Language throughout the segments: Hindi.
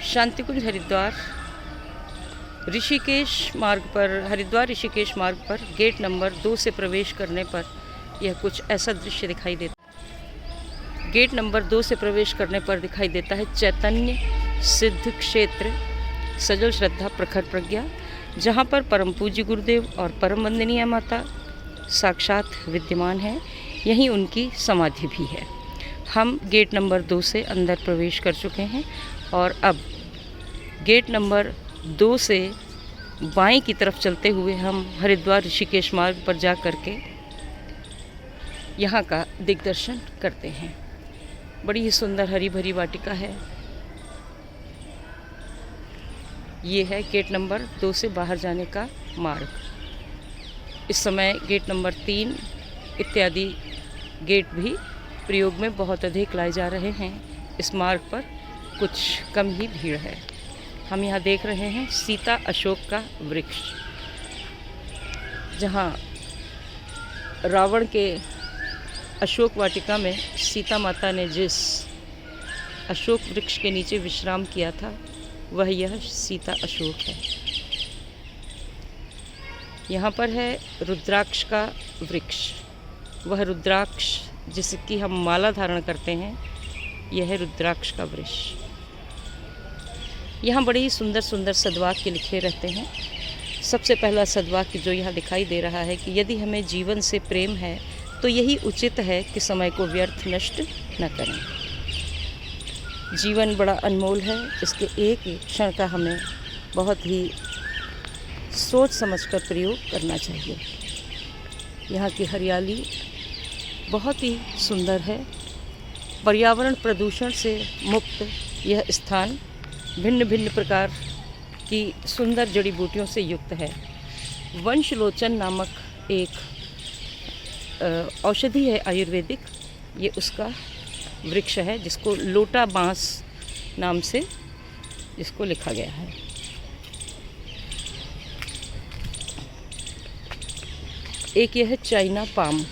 शांतिकुंज हरिद्वार ऋषिकेश मार्ग पर, हरिद्वार ऋषिकेश मार्ग पर गेट नंबर 2 से प्रवेश करने पर यह कुछ ऐसा दृश्य दिखाई देता है। गेट नंबर 2 से प्रवेश करने पर दिखाई देता है चैतन्य सिद्ध क्षेत्र सजल श्रद्धा प्रखर प्रज्ञा, जहाँ पर परम पूज्य गुरुदेव और परम वंदनीय माता साक्षात विद्यमान है। यहीं उनकी समाधि भी है। हम गेट नंबर 2 से अंदर प्रवेश कर चुके हैं और अब गेट नंबर 2 से बाएं की तरफ चलते हुए हम हरिद्वार ऋषिकेश मार्ग पर जा कर के यहाँ का दिग्दर्शन करते हैं। बड़ी ही सुंदर हरी भरी वाटिका है। ये है गेट नंबर 2 से बाहर जाने का मार्ग। इस समय गेट नंबर 3 इत्यादि गेट भी प्रयोग में बहुत अधिक लाए जा रहे हैं। इस मार्ग पर कुछ कम ही भीड़ है। हम यहाँ देख रहे हैं सीता अशोक का वृक्ष, जहाँ रावण के अशोक वाटिका में सीता माता ने जिस अशोक वृक्ष के नीचे विश्राम किया था, वह यह सीता अशोक है। यहाँ पर है रुद्राक्ष का वृक्ष। वह रुद्राक्ष जिसकी हम माला धारण करते हैं, यह है रुद्राक्ष का वृक्ष। यहाँ बड़े ही सुंदर सुंदर सद्वाक्य लिखे रहते हैं। सबसे पहला सद्वाक्य जो यहाँ दिखाई दे रहा है कि यदि हमें जीवन से प्रेम है तो यही उचित है कि समय को व्यर्थ नष्ट न करें। जीवन बड़ा अनमोल है, इसके एक एक क्षण का हमें बहुत ही सोच समझकर प्रयोग करना चाहिए। यहाँ की हरियाली बहुत ही सुंदर है। पर्यावरण प्रदूषण से मुक्त यह स्थान भिन्न भिन्न प्रकार की सुंदर जड़ी बूटियों से युक्त है। वंशलोचन नामक एक औषधि है आयुर्वेदिक, ये उसका वृक्ष है जिसको लोटा बांस नाम से जिसको लिखा गया है। एक यह है चाइना पाम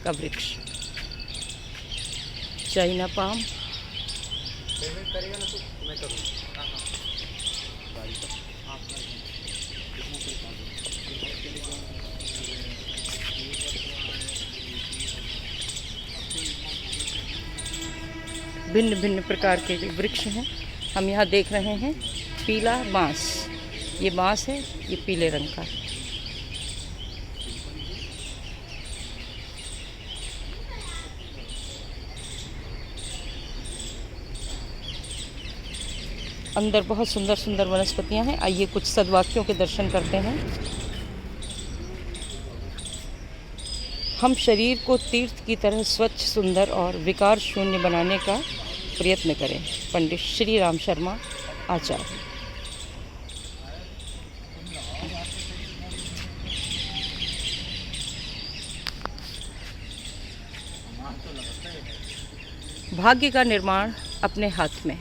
का वृक्ष। चाइना पाम भिन्न भिन्न प्रकार के जो वृक्ष हैं। हम यहाँ देख रहे हैं पीला बांस। ये बांस है, ये पीले रंग का। अंदर बहुत सुंदर सुंदर वनस्पतियां हैं। आइए कुछ सद्वाक्यों के दर्शन करते हैं। हम शरीर को तीर्थ की तरह स्वच्छ, सुंदर और विकार शून्य बनाने का प्रयत्न करें। पंडित श्री राम शर्मा आचार्य। भाग्य का निर्माण अपने हाथ में।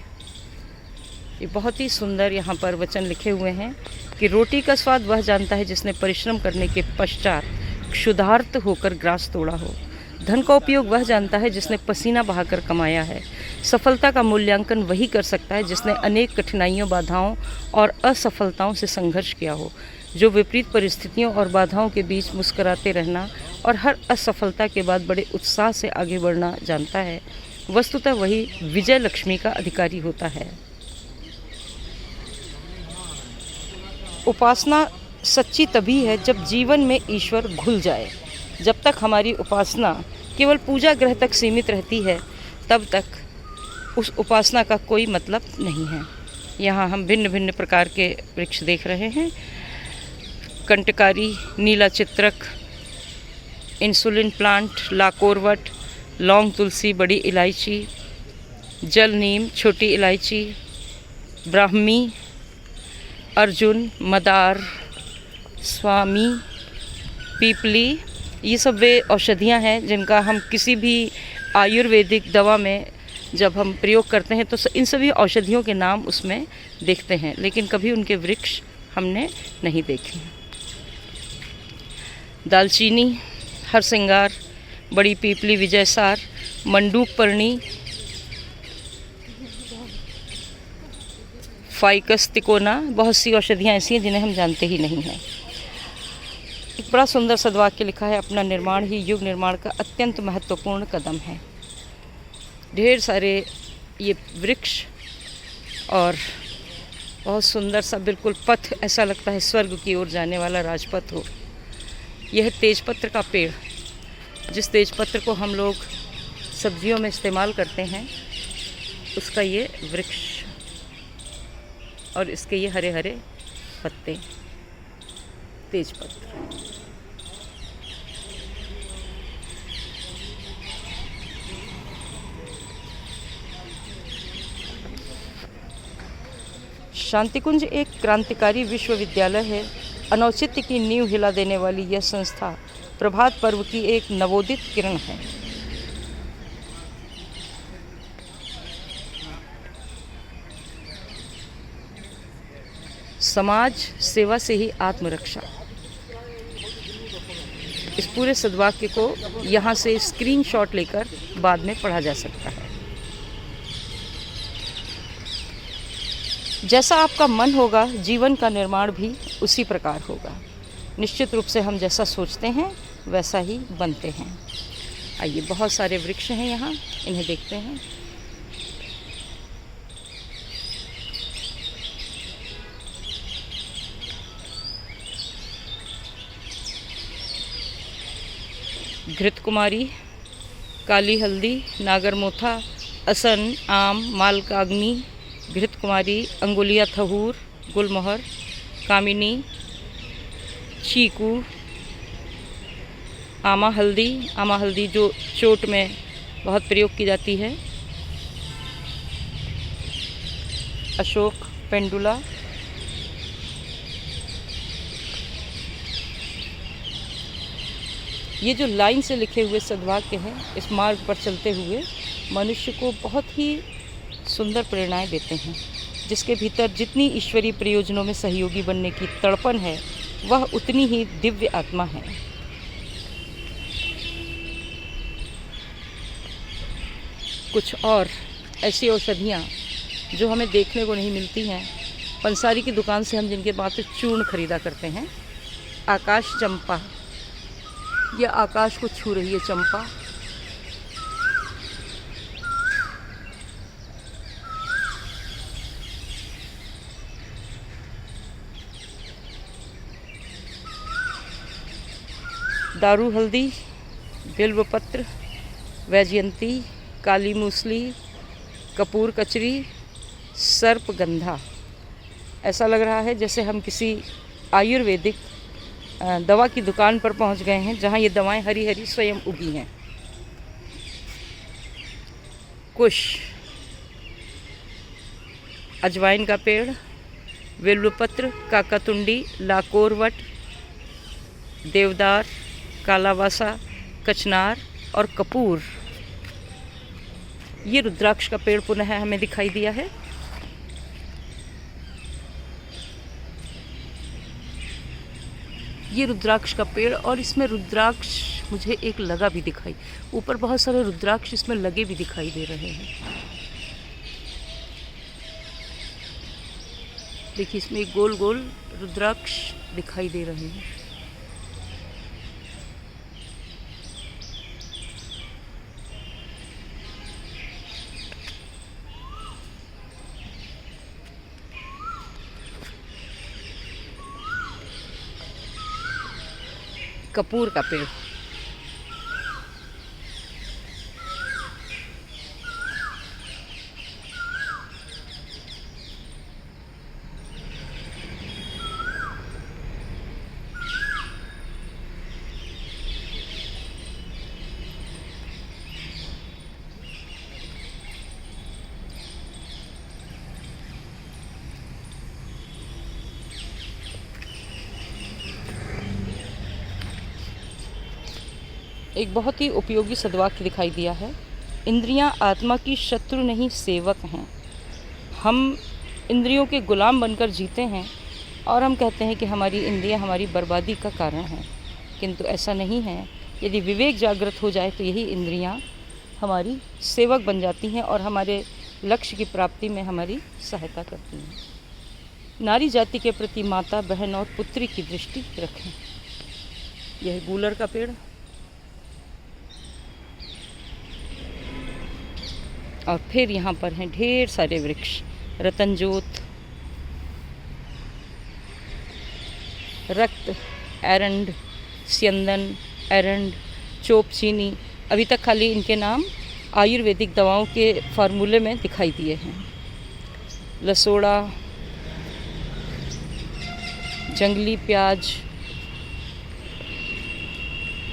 ये बहुत ही सुंदर यहाँ पर वचन लिखे हुए हैं कि रोटी का स्वाद वह जानता है जिसने परिश्रम करने के पश्चात क्षुधार्त होकर ग्रास तोड़ा हो। धन का उपयोग वह जानता है जिसने पसीना बहाकर कमाया है। सफलता का मूल्यांकन वही कर सकता है जिसने अनेक कठिनाइयों, बाधाओं और असफलताओं से संघर्ष किया हो। जो विपरीत परिस्थितियों और बाधाओं के बीच मुस्कुराते रहना और हर असफलता के बाद बड़े उत्साह से आगे बढ़ना जानता है, वस्तुतः वही विजय लक्ष्मी का अधिकारी होता है। उपासना सच्ची तभी है जब जीवन में ईश्वर घुल जाए। जब तक हमारी उपासना केवल पूजा गृह तक सीमित रहती है, तब तक उस उपासना का कोई मतलब नहीं है। यहाँ हम भिन्न भिन्न प्रकार के वृक्ष देख रहे हैं। कंटकारी, नीला चित्रक, इंसुलिन प्लांट, लाकोरवट, लौंग तुलसी, बड़ी इलायची, जल नीम, छोटी इलायची, ब्राह्मी, अर्जुन, मदार, स्वामी, पीपली, ये सब वे औषधियाँ हैं जिनका हम किसी भी आयुर्वेदिक दवा में जब हम प्रयोग करते हैं तो इन सभी औषधियों के नाम उसमें देखते हैं, लेकिन कभी उनके वृक्ष हमने नहीं देखे। दालचीनी, हरसिंगार, बड़ी पीपली, विजयसार, मंडूक पर्णी, फाइकस तिकोना, बहुत सी औषधियाँ ऐसी हैं जिन्हें हम जानते ही नहीं हैं। एक बड़ा सुंदर सद्वाक्य लिखा है, अपना निर्माण ही युग निर्माण का अत्यंत महत्वपूर्ण कदम है। ढेर सारे ये वृक्ष और बहुत सुंदर सा बिल्कुल पथ, ऐसा लगता है स्वर्ग की ओर जाने वाला राजपथ हो। यह तेजपत्र का पेड़, जिस तेजपत्र को हम लोग सब्जियों में इस्तेमाल करते हैं, उसका ये वृक्ष और इसके ये हरे हरे पत्ते, तेजपत्र। शांतिकुंज एक क्रांतिकारी विश्वविद्यालय है। अनौचित्य की नींव हिला देने वाली यह संस्था प्रभात पर्व की एक नवोदित किरण है। समाज सेवा से ही आत्मरक्षा, इस पूरे सद्वाक्य को यहाँ से स्क्रीनशॉट लेकर बाद में पढ़ा जा सकता है। जैसा आपका मन होगा, जीवन का निर्माण भी उसी प्रकार होगा। निश्चित रूप से हम जैसा सोचते हैं वैसा ही बनते हैं। आइए, बहुत सारे वृक्ष हैं यहाँ, इन्हें देखते हैं। घृत कुमारी, काली हल्दी, नागरमोथा, असन, आम, मालकाग्नि, घृत कुमारी, अंगुलिया थहूर, गुलमोहर, कामिनी, चीकू, आमा हल्दी जो चोट में बहुत प्रयोग की जाती है, अशोक, पेंडुला, ये जो लाइन से लिखे हुए सद्वाक्य हैं, इस मार्ग पर चलते हुए मनुष्य को बहुत ही सुंदर प्रेरणाएं देते हैं। जिसके भीतर जितनी ईश्वरीय प्रयोजनों में सहयोगी बनने की तड़पन है, वह उतनी ही दिव्य आत्मा है। कुछ और ऐसी औषधियाँ जो हमें देखने को नहीं मिलती हैं, पंसारी की दुकान से हम जिनके मात्र चूर्ण खरीदा करते हैं। आकाश चंपा, यह आकाश को छू रही है चंपा। दारू हल्दी, बिल्वपत्र, वैजयंती, काली मूसली, कपूर कचरी, सर्पगंधा। ऐसा लग रहा है जैसे हम किसी आयुर्वेदिक दवा की दुकान पर पहुंच गए हैं, जहां ये दवाएं हरी हरी स्वयं उगी हैं। कुश, अजवाइन का पेड़, बिल्वपत्र, काकातुंडी, लाकोरवट, देवदार, कालावासा, कचनार और कपूर। ये रुद्राक्ष का पेड़ पुनः हमें दिखाई दिया है। ये रुद्राक्ष का पेड़, और इसमें रुद्राक्ष मुझे एक लगा भी दिखाई, ऊपर बहुत सारे रुद्राक्ष इसमें लगे भी दिखाई दे रहे हैं। देखिए, इसमें एक गोल गोल रुद्राक्ष दिखाई दे रहे हैं। कपूर का पेड़, एक बहुत ही उपयोगी सद्वाक्य दिखाई दिया है। इंद्रियां आत्मा की शत्रु नहीं, सेवक हैं। हम इंद्रियों के गुलाम बनकर जीते हैं और हम कहते हैं कि हमारी इंद्रियां हमारी बर्बादी का कारण हैं, किंतु ऐसा नहीं है। यदि विवेक जागृत हो जाए तो यही इंद्रियां हमारी सेवक बन जाती हैं और हमारे लक्ष्य की प्राप्ति में हमारी सहायता करती हैं। नारी जाति के प्रति माता, बहन और पुत्री की दृष्टि रखें। यह गूलर का पेड़ और फिर यहाँ पर हैं ढेर सारे वृक्ष, रतनजोत, रक्त, एरंड, स्यंदन, एरंड, चोपचीनी। अभी तक खाली इनके नाम आयुर्वेदिक दवाओं के फार्मूले में दिखाई दिए हैं। लसोड़ा, जंगली प्याज,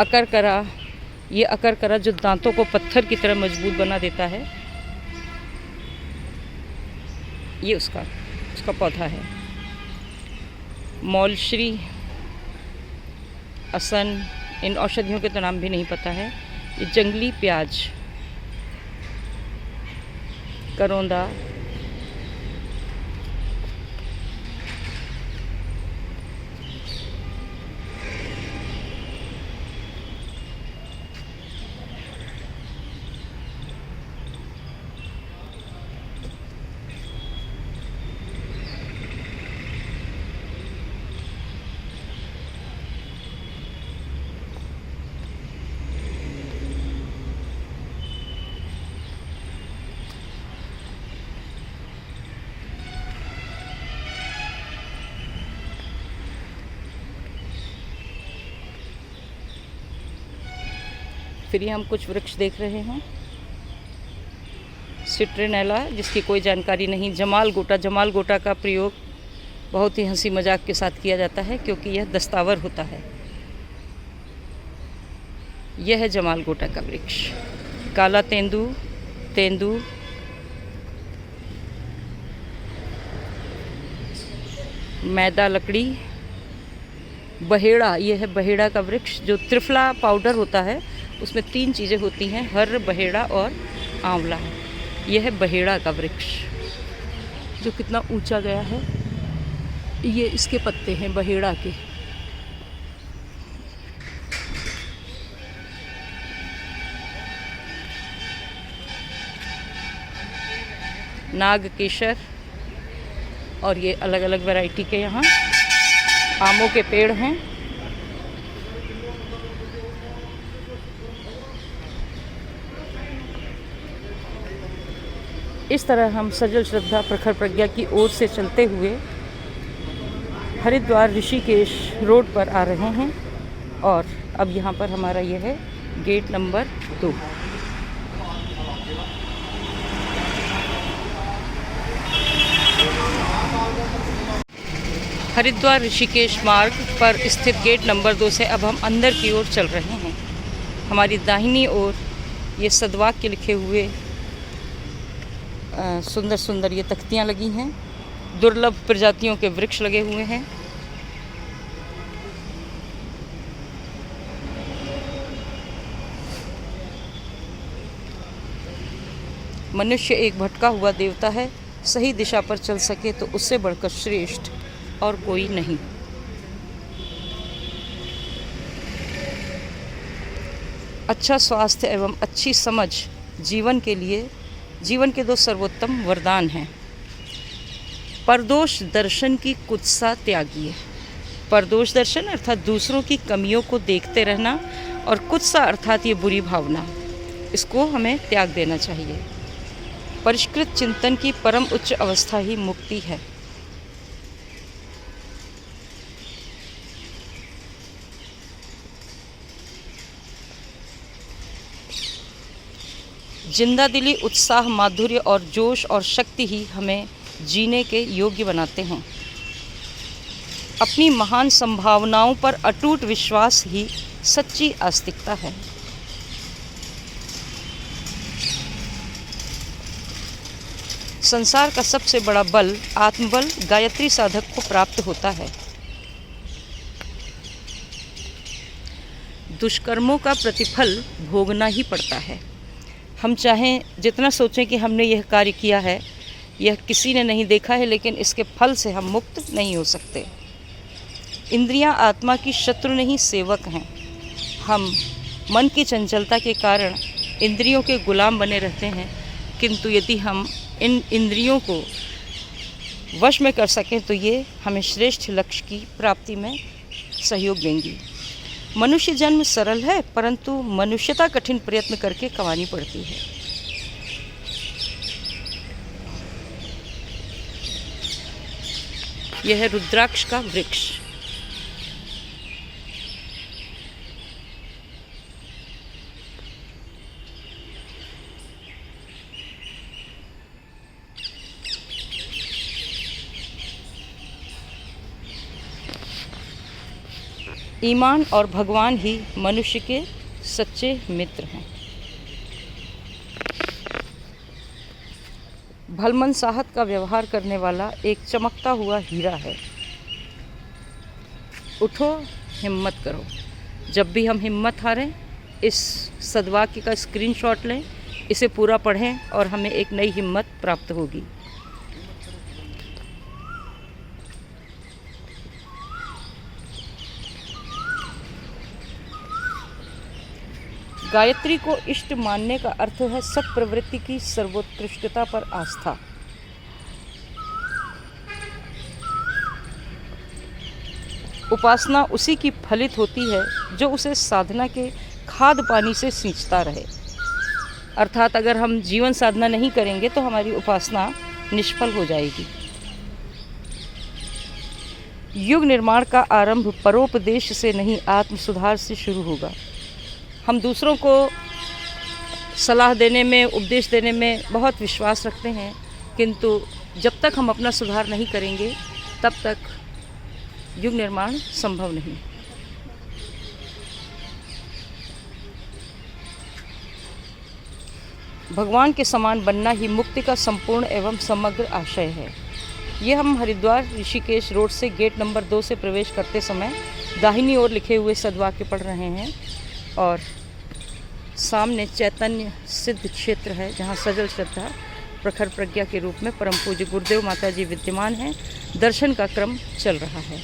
अकरकरा। ये अकरकरा जो दांतों को पत्थर की तरह मजबूत बना देता है, ये उसका पौधा है। मौलश्री, असन, इन औषधियों के तो नाम भी नहीं पता है। ये जंगली प्याज, करौंदा, फिर हम कुछ वृक्ष देख रहे हैं। सिट्रिनेला, जिसकी कोई जानकारी नहीं। जमाल गोटा का प्रयोग बहुत ही हंसी मजाक के साथ किया जाता है क्योंकि यह दस्तावर होता है। यह है जमाल गोटा का वृक्ष। काला तेंदू, मैदा लकड़ी, बहेड़ा। यह है बहेड़ा का वृक्ष जो त्रिफला पाउडर होता है, उसमें 3 चीज़ें होती हैं, हर, बहेड़ा और आंवला। यह है बहेड़ा का वृक्ष जो कितना ऊंचा गया है। ये इसके पत्ते हैं बहेड़ा के। नाग केसर, और ये अलग अलग वैरायटी के यहाँ आमों के पेड़ हैं। इस तरह हम सजल श्रद्धा प्रखर प्रज्ञा की ओर से चलते हुए हरिद्वार ऋषिकेश रोड पर आ रहे हैं और अब यहाँ पर हमारा यह है गेट नंबर 2। हरिद्वार ऋषिकेश मार्ग पर स्थित गेट नंबर 2 से अब हम अंदर की ओर चल रहे हैं। हमारी दाहिनी ओर ये सद्वाक्य लिखे हुए सुंदर सुंदर ये तख्तियाँ लगी हैं। दुर्लभ प्रजातियों के वृक्ष लगे हुए हैं। मनुष्य एक भटका हुआ देवता है, सही दिशा पर चल सके तो उससे बढ़कर श्रेष्ठ और कोई नहीं। अच्छा स्वास्थ्य एवं अच्छी समझ जीवन के 2 सर्वोत्तम वरदान हैं। परदोष दर्शन की कुत्सा त्यागिए। परदोष दर्शन अर्थात दूसरों की कमियों को देखते रहना, और कुत्सा अर्थात ये बुरी भावना, इसको हमें त्याग देना चाहिए। परिष्कृत चिंतन की परम उच्च अवस्था ही मुक्ति है। जिंदा दिली, उत्साह, माधुर्य और जोश और शक्ति ही हमें जीने के योग्य बनाते हैं। अपनी महान संभावनाओं पर अटूट विश्वास ही सच्ची आस्तिकता है। संसार का सबसे बड़ा बल, आत्मबल, गायत्री साधक को प्राप्त होता है। दुष्कर्मों का प्रतिफल भोगना ही पड़ता है। हम चाहें जितना सोचें कि हमने यह कार्य किया है, यह किसी ने नहीं देखा है, लेकिन इसके फल से हम मुक्त नहीं हो सकते। इंद्रियां आत्मा की शत्रु नहीं, सेवक हैं। हम मन की चंचलता के कारण इंद्रियों के गुलाम बने रहते हैं, किंतु यदि हम इन इंद्रियों को वश में कर सकें तो ये हमें श्रेष्ठ लक्ष्य की प्राप्ति में सहयोग देंगी। मनुष्य जन्म सरल है, परंतु मनुष्यता कठिन प्रयत्न करके कमानी पड़ती है। यह है रुद्राक्ष का वृक्ष। ईमान और भगवान ही मनुष्य के सच्चे मित्र हैं। भलमनसाहत का व्यवहार करने वाला एक चमकता हुआ हीरा है। उठो, हिम्मत करो। जब भी हम हिम्मत हारें, इस सद्वाक्य का स्क्रीनशॉट लें, इसे पूरा पढ़ें और हमें एक नई हिम्मत प्राप्त होगी। गायत्री को इष्ट मानने का अर्थ है सत्प्रवृत्ति की सर्वोत्कृष्टता पर आस्था। उपासना उसी की फलित होती है जो उसे साधना के खाद पानी से सींचता रहे। अर्थात अगर हम जीवन साधना नहीं करेंगे तो हमारी उपासना निष्फल हो जाएगी। युग निर्माण का आरंभ परोपदेश से नहीं, आत्म सुधार से शुरू होगा। हम दूसरों को सलाह देने में, उपदेश देने में बहुत विश्वास रखते हैं, किंतु जब तक हम अपना सुधार नहीं करेंगे तब तक युग निर्माण संभव नहीं। भगवान के समान बनना ही मुक्ति का संपूर्ण एवं समग्र आशय है। ये हम हरिद्वार ऋषिकेश रोड से गेट नंबर 2 से प्रवेश करते समय दाहिनी ओर लिखे हुए सद्वाक्य पढ़ रहे हैं और सामने चैतन्य सिद्ध क्षेत्र है जहाँ सजल श्रद्धा प्रखर प्रज्ञा के रूप में परम पूज्य गुरुदेव माता जी विद्यमान हैं। दर्शन का क्रम चल रहा है।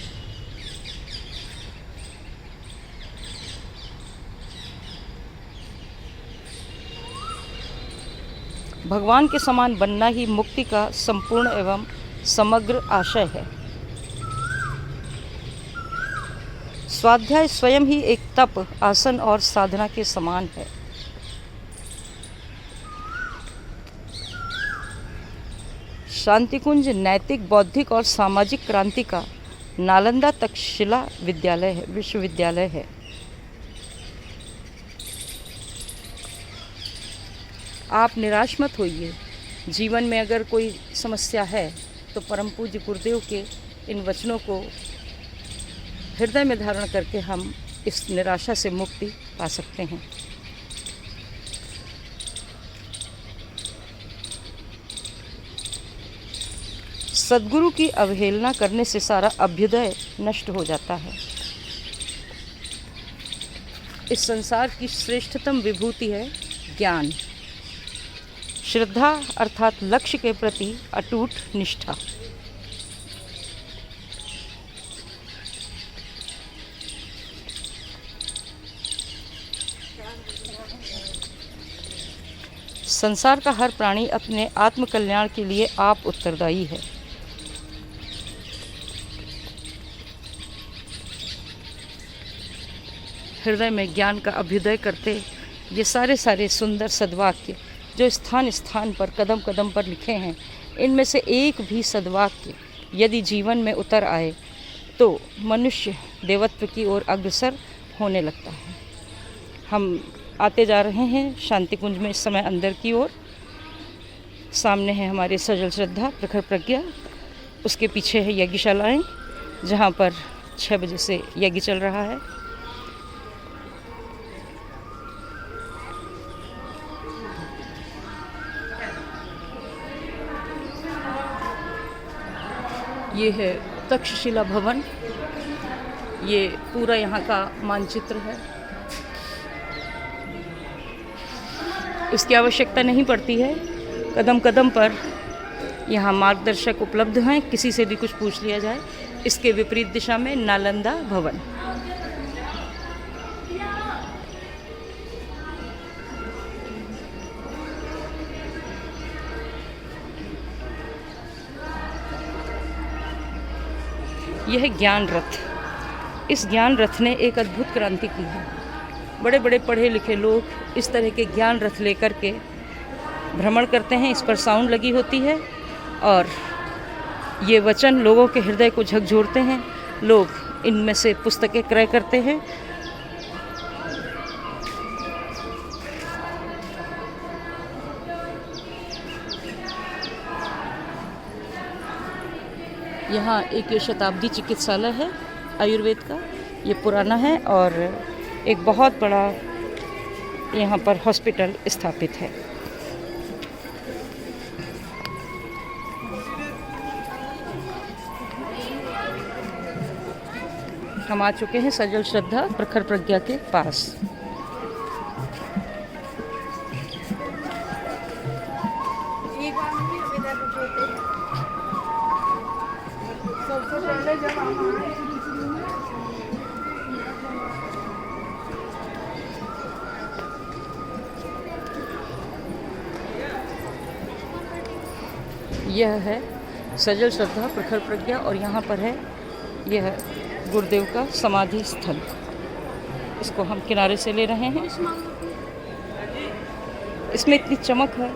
भगवान के समान बनना ही मुक्ति का संपूर्ण एवं समग्र आशय है। स्वाध्याय स्वयं ही एक तप, आसन और साधना के समान है। शांतिकुंज नैतिक, बौद्धिक और सामाजिक क्रांति का नालंदा तक्षशिला विश्वविद्यालय है। आप निराश मत होइए। जीवन में अगर कोई समस्या है तो परम पूज्य गुरुदेव के इन वचनों को हृदय में धारण करके हम इस निराशा से मुक्ति पा सकते हैं। सद्गुरु की अवहेलना करने से सारा अभ्युदय नष्ट हो जाता है। इस संसार की श्रेष्ठतम विभूति है ज्ञान। श्रद्धा अर्थात लक्ष्य के प्रति अटूट निष्ठा। संसार का हर प्राणी अपने आत्म कल्याण के लिए आप उत्तरदायी है। हृदय में ज्ञान का अभ्युदय करते ये सारे सुंदर सद्वाक्य जो स्थान स्थान पर, कदम कदम पर लिखे हैं, इनमें से एक भी सद्वाक्य यदि जीवन में उतर आए तो मनुष्य देवत्व की ओर अग्रसर होने लगता है। हम आते जा रहे हैं शांति कुंज में इस समय अंदर की ओर। सामने है हमारे सजल श्रद्धा प्रखर प्रज्ञा, उसके पीछे है यज्ञशालाएं जहाँ पर 6 बजे से यज्ञ चल रहा है। ये है तक्षशिला भवन। ये पूरा यहाँ का मानचित्र है। इसकी आवश्यकता नहीं पड़ती है। कदम कदम पर यहाँ मार्गदर्शक उपलब्ध हैं, किसी से भी कुछ पूछ लिया जाए। इसके विपरीत दिशा में नालंदा भवन। यह ज्ञान रथ, इस ज्ञान रथ ने एक अद्भुत क्रांति की है। बड़े बड़े पढ़े लिखे लोग इस तरह के ज्ञान रथ लेकर के भ्रमण करते हैं। इस पर साउंड लगी होती है और ये वचन लोगों के हृदय को झकझोरते हैं। लोग इनमें से पुस्तकें क्रय करते हैं। यहाँ एक ये शताब्दी चिकित्सालय है आयुर्वेद का, ये पुराना है और एक बहुत बड़ा यहाँ पर हॉस्पिटल स्थापित है। हम आ चुके हैं सजल श्रद्धा प्रखर प्रज्ञा के पास। यह है सजल श्रद्धा प्रखर प्रज्ञा और यहाँ पर है यह गुरुदेव का समाधि स्थल। इसको हम किनारे से ले रहे हैं। इसमें इतनी चमक है